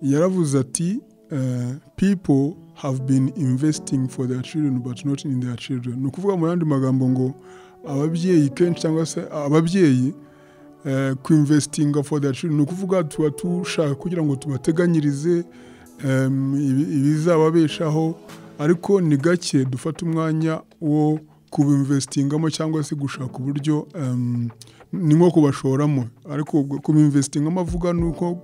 yaravuze ati people have been investing for their children but not in their children. Ni ukuvuga mu yandi magambo ngo ababyeyi kenshi cyangwa se ababyeyi kuinvestinga for their children, ni ukuvuga tuba tushaka kugira ngo tubateganyirize ibizababeshaho, ariko ni gake dufata umwanya wo kubinvestingamo cyangwa se gushaka uburyo ni nko kubashoramo, ariko kubinvestingamo avuga nuko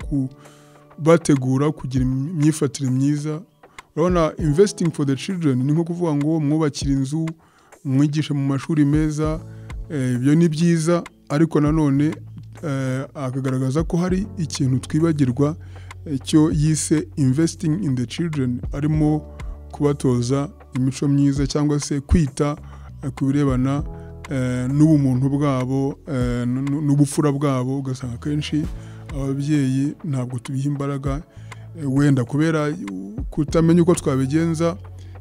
bategura kugira imyifatire myiza. Urabona investing for the children ni nko kuvuga ngo mwubakira inzu, mwigishe mu mashuri meza, ibyo ni byiza, ariko nanone akagaragaza ko hari ikintu twibagirwa cyo yise investing in the children, arimo kubatoza imico myiza cyangwa se kwita ku birebana n'ubumuntu bwabo n'ubupfura bwabo. Ugasanga kenshi ababyeyi ntabwo tubiha imbaraga, wenda kubera kutamenya uko twabigenza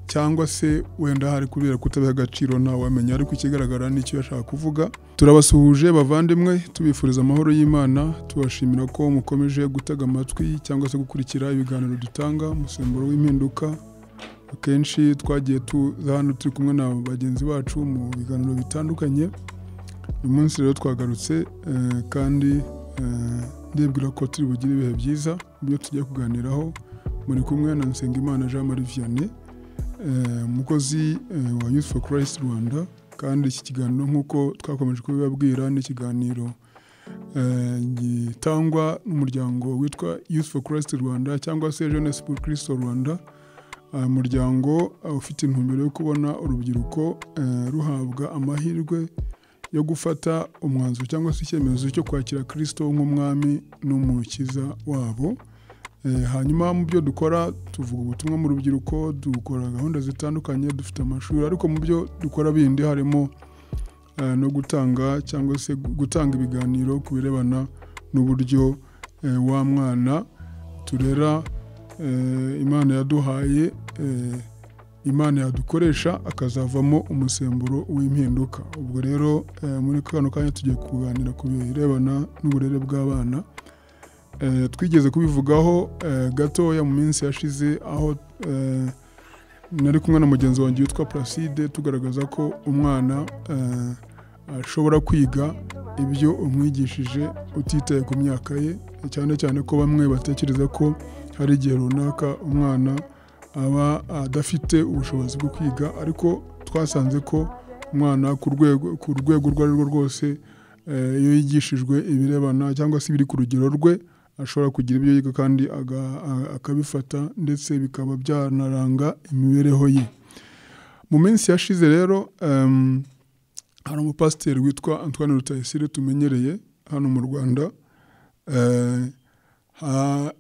cyangwa se wenda hari kubera kutabiha agaciro ntawamenya, ariko ikigaragara n'icyo yashaka kuvuga. Turabasuhuje bavandimwe, tubifuriza amahoro y'Imana, tubashimira ko mukomeje gutega amatwi cyangwa se gukurikira ibiganiro dutanga umusemburo w'impinduka. Akenshi twagiye tuza hano turi kumwe na bagenzi bacu mu biganiro bitandukanye. Uyu munsi rero twagarutse kandi ndibwira ko turi bugire ibihe byiza byo tugiye kuganiraho. Muri kumwe na Nsengimana Jean Marie Vianney, umukozi wa Youth for Christ Rwanda, kandi iki kiganiro nk'uko twakomeje kubibabwira ni ikiganiro gitangwa n'umuryango witwa Youth for Christ Rwanda cyangwa se Jeunesse pour Christ Rwanda, umuryango ufite intumbero yo kubona urubyiruko ruhabwa amahirwe yo gufata umwanzuro cyangwa se icyemezo cyo kwakira Kristo nk'umwami n'umukiza wabo. Hanyuma mu byo dukora tuvuga ubutumwa mu rubyiruko, dukora gahunda zitandukanye, dufite amashuri, ariko mu byo dukora bindi harimo no gutanga cyangwa se gutanga ibiganiro ku birebana n'uburyo wa mwana turera Imana yaduhaye, Imana yadukoresha akazavamo umusemburo w'impinduka. Ubwo rero muri kano kanya tugiye kuganira ku birebana n'uburere bw'abana. Twigeze kubivugaho gatoya mu minsi yashize, aho nari kumwe na mugenzi wanjye witwa Placide, tugaragaza ko umwana ashobora kwiga ibyo umwigishije utitaye ku myaka ye, cyane cyane ko bamwe batekereza ko hari igihe runaka umwana aba adafite ubushobozi bwo kwiga, ariko twasanze ko umwana ku rwego urwo ari rwo rwose, iyo yigishijwe ibirebana cyangwa se biri ku rugero rwe, ashobora kugira ibyo yiga kandi akabifata, ndetse bikaba byanaranga imibereho ye. Mu minsi yashize rero hari umupasiteri witwa Antoine Rutayisire tumenyereye hano mu Rwanda.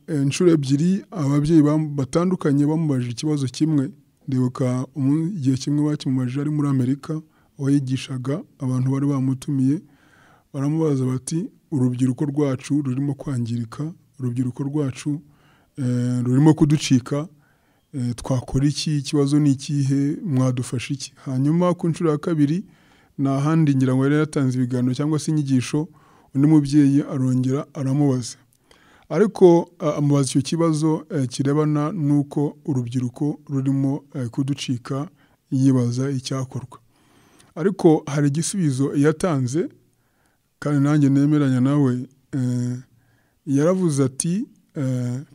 Inshuro ebyiri ababyeyi batandukanye bamubajije ikibazo kimwe. Ndibuka igihe kimwe bakimubajije ari muri Amerika, aho yigishaga abantu bari bamutumiye. Baramubaza bati urubyiruko rwacu rurimo kwangirika, urubyiruko rwacu rurimo kuducika, twakora iki? Ikibazo ni ikihe? Mwadufasha iki? Hanyuma ku nshuro ya kabiri n'ahandi ngira ngo yari yatanze ibiganiro cyangwa se inyigisho, undi mubyeyi arongera aramubaza, ariko amubaza icyo kibazo kirebana n'uko urubyiruko rurimo kuducika, yibaza icyakorwa. Ariko hari igisubizo yatanze kandi nanjye nemeranya nawe. Yaravuze ati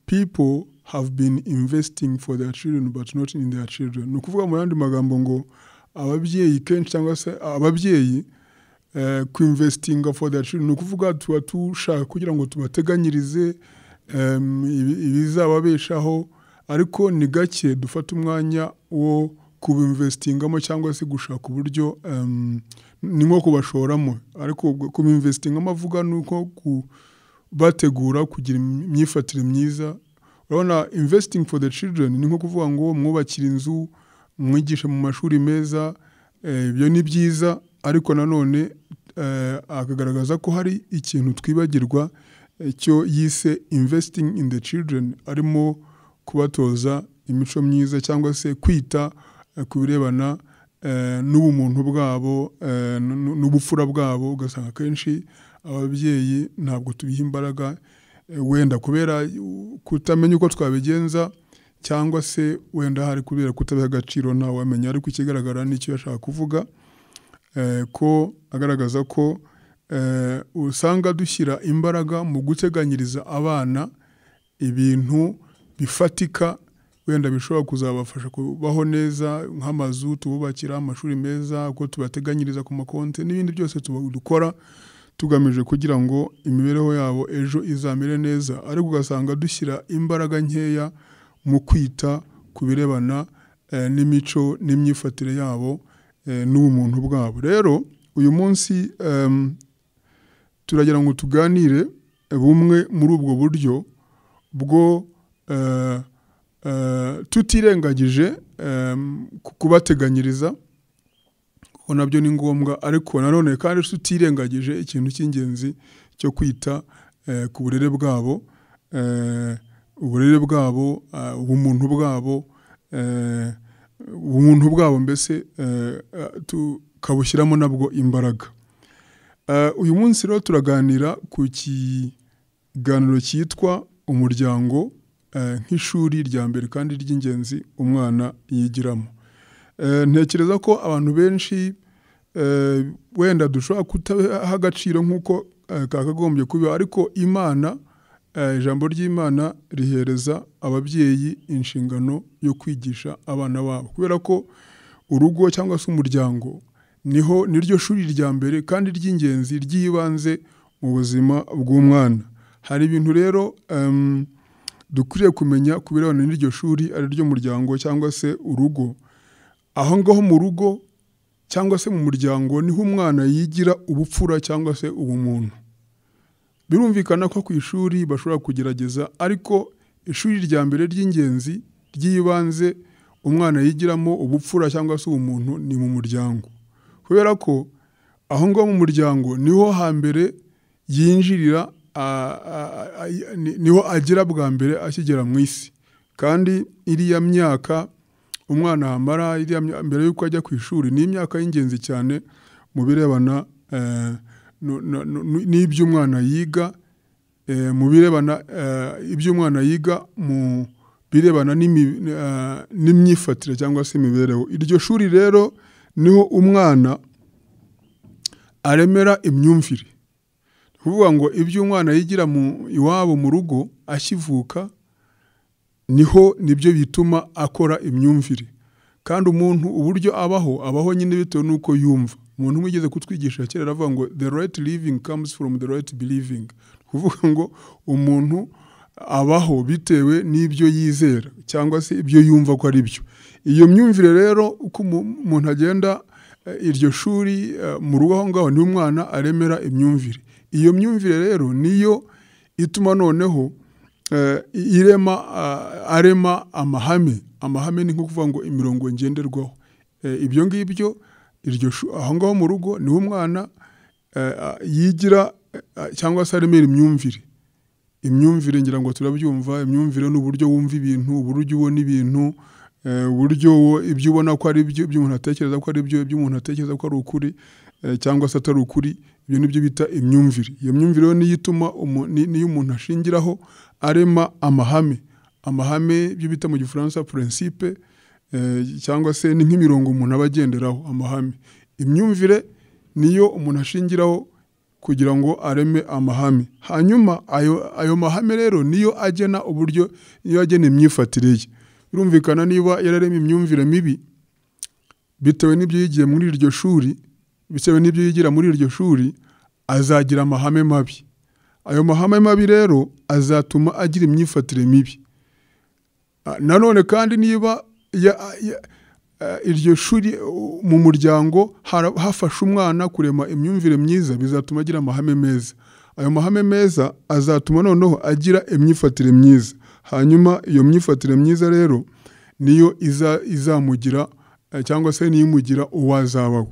people have been investing for their children but not in their children. Ni ukuvuga mu yandi magambo ngo ababyeyi kenshi cyangwa se ababyeyi kuinvestinga for their children, ni ukuvuga tuba tushaka kugira ngo tubateganyirize ibizababeshaho, ariko ni gake dufata umwanya wo kubinvestingamo cyangwa se gushaka uburyo ni nko kubashoramo, ariko kubinvestingamo avuga nuko bategura kugira imyifatire myiza. Urabona investing for the children ni nko kuvuga ngo mwubakira inzu, mwigishe mu mashuri meza, ibyo ni byiza, ariko nanone akagaragaza ko hari ikintu twibagirwa cyo yise investing in the children, arimo kubatoza imico myiza cyangwa se kwita ku birebana n'ubumuntu bwabo n'ubupfura bwabo. Ugasanga kenshi ababyeyi ntabwo tubiha imbaraga, wenda kubera kutamenya uko twabigenza cyangwa se wenda hari kubera kutabiha agaciro ntawe wamenya, ariko ikigaragara n'icyo yashaka kuvuga ko agaragaza ko usanga dushyira imbaraga mu guteganyiriza abana ibintu bifatika wenda bishobora kuzabafasha kubaho neza, nk'amazu tububakira, amashuri meza, ko tubateganyiriza ku makonti n'ibindi byose dukora tugamije kugira ngo imibereho yabo ejo izamere neza, ariko ugasanga dushyira imbaraga nkeya mu kwita ku birebana n'imico n'imyifatire yabo n'ubumuntu bwabo. Rero uyu munsi turagira ngo tuganire bumwe muri ubwo buryo bwo tutirengagije kubateganyiriza, kuko nabyo ni ngombwa, ariko nanone kandi tutirengagije ikintu cy'ingenzi cyo kwita ku burere bwabo, ubumuntu bwabo mbese tukabushyiramo nabwo imbaraga. Uyu munsi rero turaganira ku kiganiro cyitwa umuryango nk'ishuri rya mbere kandi ry'ingenzi umwana yigiramo. Ntekereza ko abantu benshi wenda dushobora kutaha agaciro nk'uko kakagombye kuba, ariko Imana, ijambo ry'Imana rihereza ababyeyi inshingano yo kwigisha abana babo, kubera ko urugo cyangwa se umuryango niryo shuri rya mbere kandi ry'ingenzi ry'ibanze mu buzima bw'umwana. Hari ibintu rero dukwiriye kumenya ku birebana n'iryo shuri ari ryo muryango cyangwa se urugo. Aho ngaho mu rugo cyangwa se mu muryango niho umwana yigira ubupfura cyangwa se ubumuntu. Birumvikana ko ku ishuri bashobora kugerageza, ariko ishuri rya mbere ry'ingenzi ry'ibanze umwana yigiramo ubupfura cyangwa se ubumuntu ni mu muryango, kubera ko aho ngaho mu muryango niho hambere yinjirira, niho agera bwa mbere akigera mu isi. Kandi iriya myaka umwana amara mbere y'uko ajya ku ishuri ni imyaka y'ingenzi cyane mu birebana n'ibyo umwana yiga, mu birebana iby'umwana yiga mu birebana n'imyifatire cyangwa se imibereho. Iryo shuri rero niho umwana aremera imyumvire, kuvuga ngo ibyo umwana yigira iwabo mu rugo akivuka nibyo bituma akora imyumvire. Kandi umuntu uburyo abaho nyine bitewe n'uko yumva. Umuntu umwigeze kutwigisha kera aravuga ngo the right living comes from the right believing, kuvuga ngo umuntu abaho bitewe n'ibyo yizera cyangwa se ibyo yumva ko ari byo. Iyo myumvire rero uko umuntu agenda iryo shuri mu rugo aho ngaho ni umwana aremera imyumvire. Iyo myumvire rero niyo ituma noneho arema amahame. Amahame ni nko kuvuga ngo imirongo ngenderwaho. Ibyo ngibyo aho ngaho mu rugo niho umwana yigira cyangwa se aremera imyumvire. Imyumvire ngira ngo turabyumva, imyumvire n'uburyo wumva ibintu, uburyo ubona ibintu, uburyo ibyo ubona ko ari byo, ibyo umuntu atekereza ko ari byo, ibyo umuntu atekereza ko ari ukuri cyangwa se atari ukuri, ibyo nibyo bita imyumvire. Iyo myumvire niyo ituma niyo umuntu ashingiraho arema amahame. Amahame byo bita mu Gifaransa principe, cyangwa se ni nk'imirongo umuntu aba agenderaho. Amahame, imyumvire niyo umuntu ashingiraho kugira ngo areme amahame. Hanyuma ayo mahame rero niyo agena uburyo, niyo agena imyifatire ye. Birumvikana niba yararema imyumvire mibi bitewe n'ibyo yigiye muri iryo shuri, bitewe n'ibyo yigira muri iryo shuri, azagira amahame mabi. Ayo mahame mabi rero azatuma agira imyifatire mibi. Nanone kandi niba iryo shuri mu muryango hafasha umwana kurema imyumvire myiza, bizatuma agira amahame meza. Ayo mahame meza azatuma noneho agira imyifatire myiza. Hanyuma iyo myifatire myiza rero niyo izamugira cyangwa se niyo imugira uwazaba we.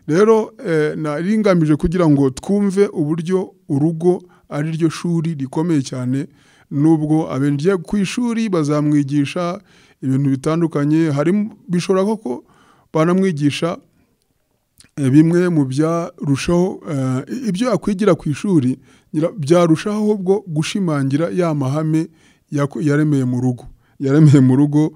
Rero nari ngamije kugira ngo twumve uburyo urugo ari ryo shuri rikomeye cyane. Nubwo abengiye ku ishuri bazamwigisha ibintu bitandukanye, bishobora ko banamwigisha bimwe mu byarushaho ibyo yakwigira ku ishuri byarushaho ahubwo gushimangira ya mahame yaremeye mu rugo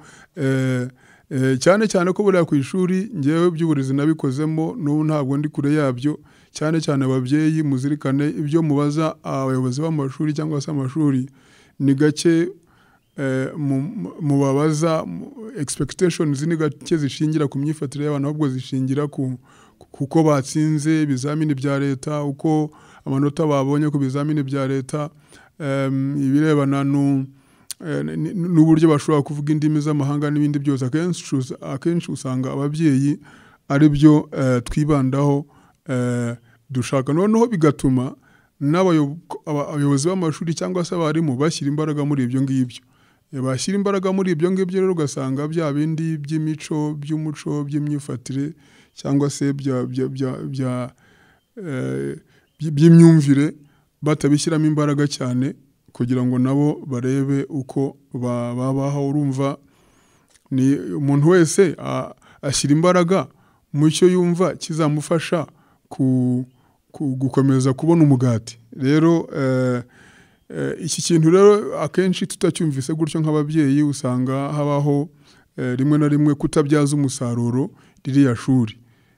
cyane cyane ko buriya ku ishuri ngewe by'uburezi nabikozemo n'ubu ntabwo ndi kure yabyo, cyane cyane ababyeyi muzirikane ibyo mubaza abayobozi b'amashuri cyangwa se amashuri ni gake mubabaza, expectations ni gake zishingira ku myifatire y'abantu, ahubwo zishingira kuko batsinze ibizamini bya leta, uko amanota babonye ku bizamini bya leta, ibirebana n'uburyo bashobora kuvuga indimi z'amahanga n'ibindi byose. Akenshi usanga ababyeyi ari byo twibandaho dushaka, noneho bigatuma n'abayobozi b'amashuri cyangwa se abarimu bashyira imbaraga muri ibyo ngibyo. Bashyira imbaraga muri ibyo ngibyo rero ugasanga bya bindi by'imico, by'umuco, by'imyifatire cyangwa se by'imyumvire batabishyiramo imbaraga cyane kugira ngo nabo barebe uko babaho. Urumva ni umuntu wese ashyira imbaraga mu cyo yumva kizamufasha gukomeza kubona umugati. Rero iki kintu rero akenshi tutacyumvise gutyo nk'ababyeyi usanga habaho rimwe na rimwe kutabyaza umusaruro ririya shuri.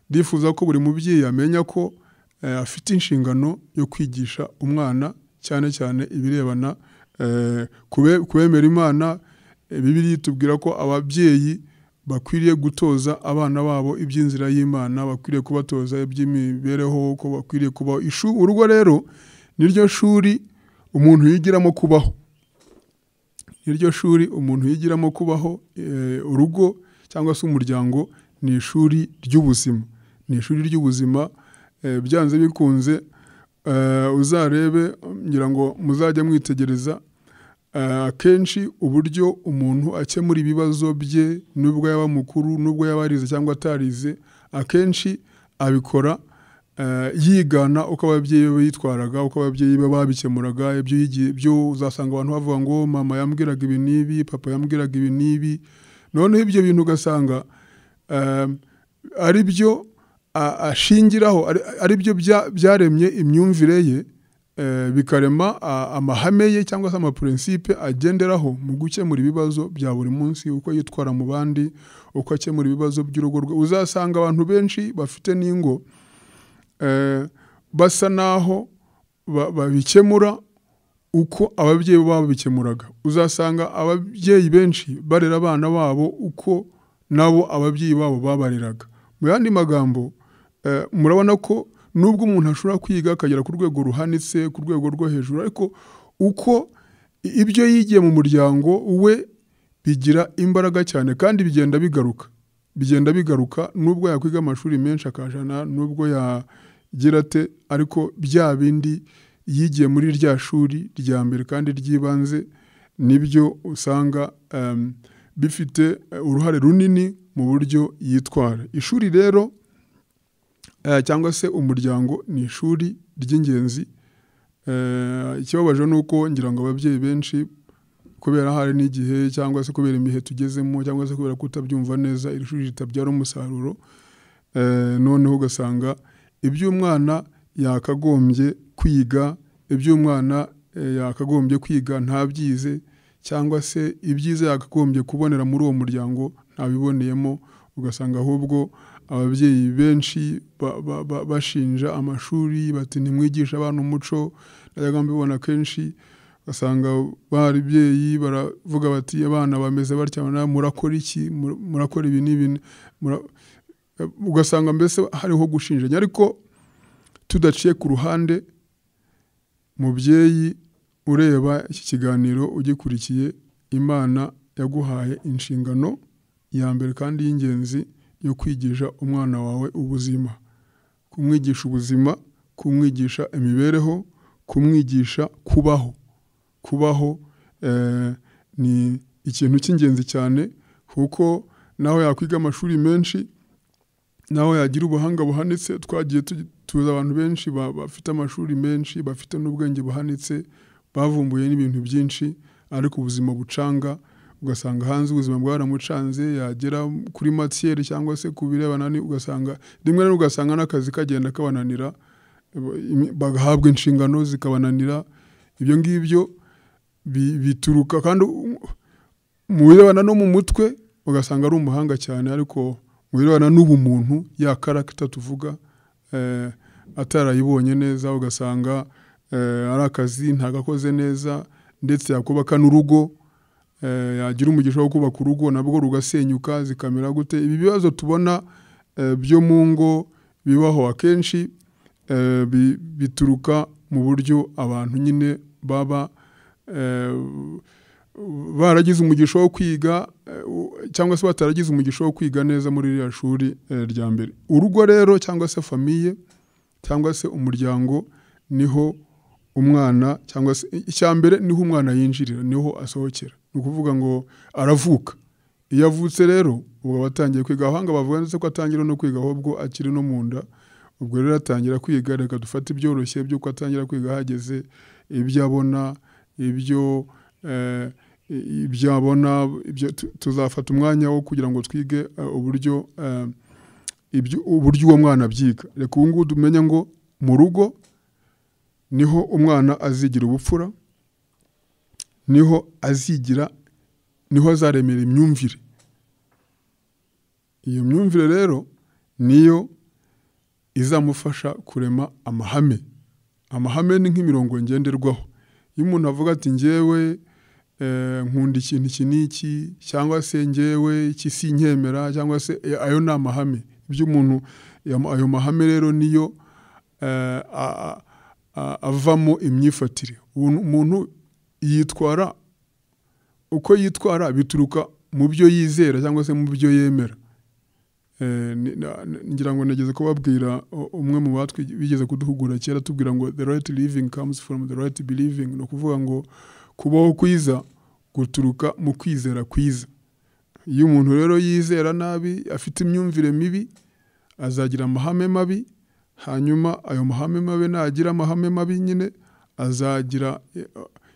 Ndifuza ko buri mubyeyi amenya ko afite inshingano yo kwigisha umwana, cyane cyane ibirebana kubemera Imana. Bibiliya itubwira ko ababyeyi bakwiriye gutoza abana babo iby'inzira y'Imana, bakwiriye kubatoza iby'imibereho, ko bakwiriye kubaho. Urugo rero niryo shuri umuntu yigiramo kubaho, niryo shuri umuntu yigiramo kubaho. Urugo cyangwa se umuryango ni ishuri ry'ubuzima, ni ishuri ry'ubuzima. Byanze bikunze uzarebe, ngira ngo muzajya mwitegereza akenshi uburyo umuntu akemura ibibazo bye, nubwo yaba mukuru, nubwo yaba arize cyangwa atarize, akenshi abikora yigana uko ababyeyi be bitwaraga, uko ababyeyi be babikemuraga. Ibyo uzasanga abantu bavuga ngo mama yambwiraga ibi n'ibi, papa yambwiraga ibi n'ibi, noneho ibyo bintu ugasanga ari byo ashingiraho, ari byo byaremye imyumvire ye, bikarema amahame ye cyangwa se amaprincipe agenderaho mu gukemura ibibazo bya buri munsi, uko yitwara mu bandi, uko akemura ibibazo by'urugo rwe. Uzasanga abantu benshi bafite n'ingo basa naho babikemura uko ababyeyi babo babikemuraga. Uzasanga ababyeyi benshi barera abana babo uko nabo ababyeyi babo babareraga. Mu yandi magambo, murabona ko nubwo umuntu ashobora kwiga akagera ku rwego ruhanitse, ku rwego rwo hejuru, ariko uko ibyo yigiye mu muryango we bigira imbaraga cyane kandi bigenda bigaruka nubwo yakwiga amashuri menshi akajana, nubwo yagira ate, ariko bya bindi yigiye muri rya shuri rya mbere kandi ry'ibanze nibyo usanga bifite uruhare runini mu buryo yitwara. Ishuri rero cyangwa se umuryango ni ishuri ry'ingenzi. Ikibabaje ni uko ngira ngo ababyeyi benshi, kubera hari n'igihe cyangwa se kubera imihe tugezemo cyangwa se kubera kutabyumva neza, iri shuri ritabyara umusaruro, noneho ugasanga iby'umwana yakagombye kwiga, ntabyize, cyangwa se ibyiza yakagombye kubonera muri uwo muryango ntabiboneyemo. Ugasanga ahubwo ababyeyi benshi bashinja amashuri bati ntimwigisha abana umuco. Najyaga mbibona kenshi, ugasanga ababyeyi baravuga bati abana bameze batya, murakora iki, murakora ibi n'ibi, ugasanga mbese hariho gushinjanya. Ariko tudaciye ku ruhande, mubyeyi ureba iki kiganiro ugikurikiye, Imana yaguhaye inshingano ya mbere kandi y'ingenzi yo kwigisha umwana wawe ubuzima, kumwigisha ubuzima, kumwigisha imibereho, kumwigisha kubaho. Ni ikintu cy'ingenzi cyane, kuko naho yakwiga amashuri menshi, naho yagira ubuhanga buhanitse. Twagiye tuza abantu benshi bafite amashuri menshi, bafite n'ubwenge buhanitse, bavumbuye n'ibintu byinshi, ariko ubuzima bucanga. Ugasanga hanze ubuzima bwaramucanze, yagera kuri matière cyangwa se ku birebana, ugasanga rimwe na ugasanga n'akazi kagenda kabananira, bagahabwa inshingano zikabananira. Ibyo ngibyo bituruka kandi mu birebana no mu mutwe ugasanga ari umuhanga cyane, ariko mu birebana n'ubumuntu ya character tuvuga atarayibonye neza, ugasanga ari akazi ntagakoze neza, ndetse yakubaka n'urugo, yagira umugisha wo kubaka urugo nabwo rugasenyuka zikamera gute. Ibi bibazo tubona byo mu ngo bibaho akenshi bituruka mu buryo abantu nyine baba baragize umugisha wo kwiga cyangwa se bataragize umugisha wo kwiga neza muri iriya shuri rya mbere. Urugo rero cyangwa se famiye cyangwa se umuryango niho umwana cyangwa se icyambere niho umwana yinjirira, niho asohokera. Ni ukuvuga ngo aravuka. Iyo avutse rero ubwo batangiye kwiga. Abahanga bavuga ndetse ko atangira no kwiga ahubwo akiri no mu nda. Ubwo rero atangira kwiga, reka dufate ibyoroshye by'uko atangira kwiga hageze ibyo abona, ibyo abona, tuzafata umwanya wo kugira ngo twige uburyo uwo mwana abyiga. Reka ubu ngubu tumenye ngo mu rugo niho umwana azigira ubupfura, niho azaremera imyumvire. Iyo myumvire rero niyo izamufasha kurema amahame. Amahame ni nk'imirongo ngenderwaho. Iyo umuntu avuga ati njyewe nkunda ikintu iki n'iki, cyangwa se njyewe iki sinkemera, cyangwa se ayo ni amahame. Iby'umuntu, ayo mahame rero niyo avamo imyifatire. Umuntu yitwara uko yitwara bituruka mu byo yizera cyangwa se mu byo yemera. Ngira ngo nageze kubabwira umwe mu batwi bigeze kuduhugura kera tubwira ngo the right living comes from the right believing. No kuvuga ngo kubaho kwiza guturuka mu kwizera kwiza. Iyo umuntu rero yizera nabi, afite imyumvire mibi, azagira amahame mabi, hanyuma ayo mahame mabi nagira amahame mabi nyine azagira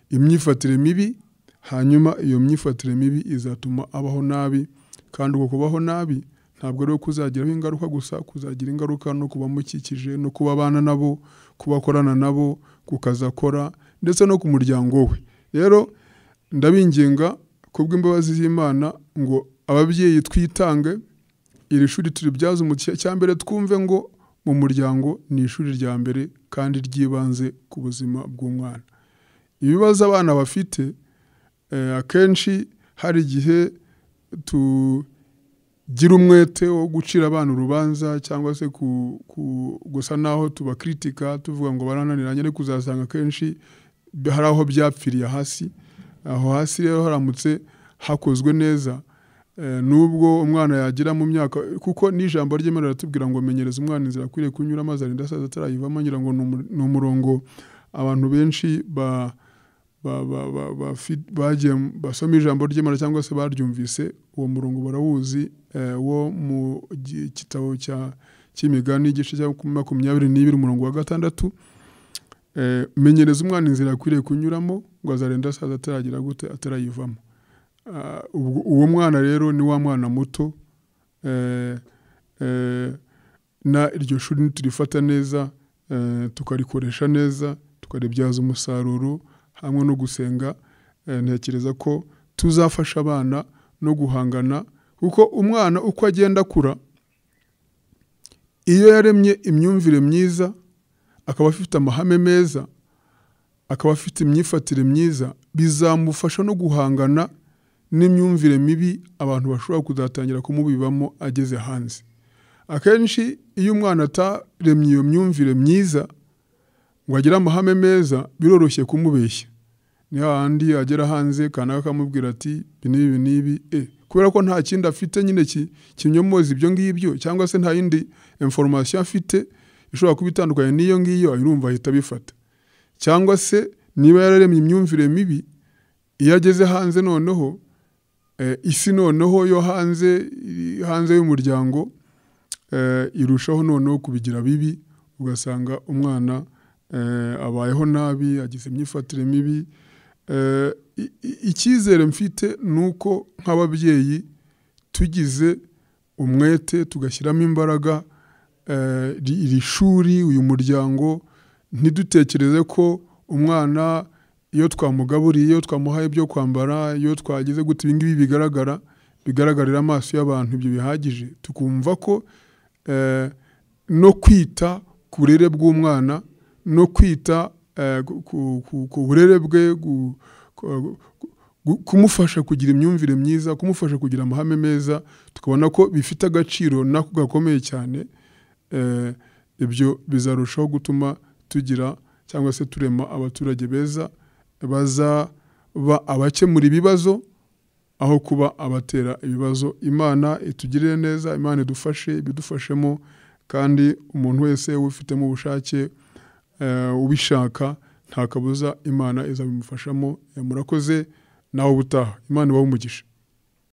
imyifatire mibi, hanyuma iyo myifatire mibi izatuma abaho nabi. Kandi uko kubaho nabi ntabwo rero kuzagiraho ingaruka gusa, kuzagira ingaruka no kuba mukikije, no kuba abana nabo, kubakorana nabo, kukazakora, ndetse no ku muryango we. Rero ndabinginga kubw'imbabazi z'Imana ngo ababyeyi twitange, iri shuri turibyaza umugisha. Cyambere twumve ngo mu muryango ni ishuri rya mbere kandi ryibanze ku buzima bw'umwana. Ibibazo abana bafite akenshi hari igihe tugira umwete wo gucira abana urubanza cyangwa se gusa naho tubakritika tuvuga ngo barananiranye, ariko uzasanga akenshi hari aho byapfiriye hasi. Aho hasi rero haramutse hakozwe neza, nubwo umwana yagira mu myaka, kuko n'ijambo ry'Imana ratubwira ngo menyereza umwana inzira akwiriye kunyura maze arinda asaza atarayivamo. Ngira ngo ni umurongo abantu benshi basoma ijambo ry'Imana cyangwa se baryumvise. Uwo murongo barawuzi, wo mu gitabo cy'imigani igice cya 22 umurongo wa 6. Menyereza umwana inzira akwiriye kunyuramo ngo azarinda asaza ataragira gute, atarayivamo. Uwo mwana rero ni wa mwana muto, na iryo shuri niturifata neza, tukarikoresha neza, tukaribyaza umusaruro hamwe no gusenga, ntekereza ko tuzafasha abana no guhangana. Kuko umwana uko agenda akura, iyo yaremye imyumvire myiza, akaba afite amahame meza, akaba afite imyifatire myiza, bizamufasha no guhangana n'imyumvire mibi abantu bashobora kuzatangira kumubibamo ageze hanze. Akenshi iyo umwana ataremye iyo myumvire myiza ngo agire amahame meza, biroroshye kumubeshya. Ni hahandi agera hanze kanaka akamubwira ati ibi n'ibi, kubera ko nta kindi afite nyine kinyomoza ibyo ngibyo, cyangwa se nta yindi information afite ishobora kuba itandukanye n'iyo ngiyo, ayirumva ahita bifata. Cyangwa se niba yararemye imyumvire mibi, iyo ageze hanze noneho isi noneho yo hanze y'umuryango irushaho noneho kubigira bibi, ugasanga umwana abayeho nabi, agize imyifatire mibi. Icyizere mfite nuko nk'ababyeyi tugize umwete tugashyiramo imbaraga, iri shuri, uyu muryango, ntidutekereze ko umwana iyo twamugaburiye, iyo twamuhaye ibyo kwambara, iyo twagize gute, ibi ngibi bigaragarira amaso y'abantu, ibyo bihagije. Tukumva ko no kwita ku burere bw'umwana, no kwita ku burere bwe, kumufasha kugira imyumvire myiza, kumufasha kugira amahame meza, tukabona ko bifite agaciro nako gakomeye cyane. Ibyo bizarushaho gutuma tugira cyangwa se turema abaturage beza bazaba abakemura ibibazo aho kuba abatera ibibazo. Imana itugirire neza, Imana idufashe, ibidufashemo, kandi umuntu wese ufitemo ubushake ubishaka, nta kabuza Imana izabimufashamo. Murakoze, nawe ubutaha. Imana ibahe umugisha.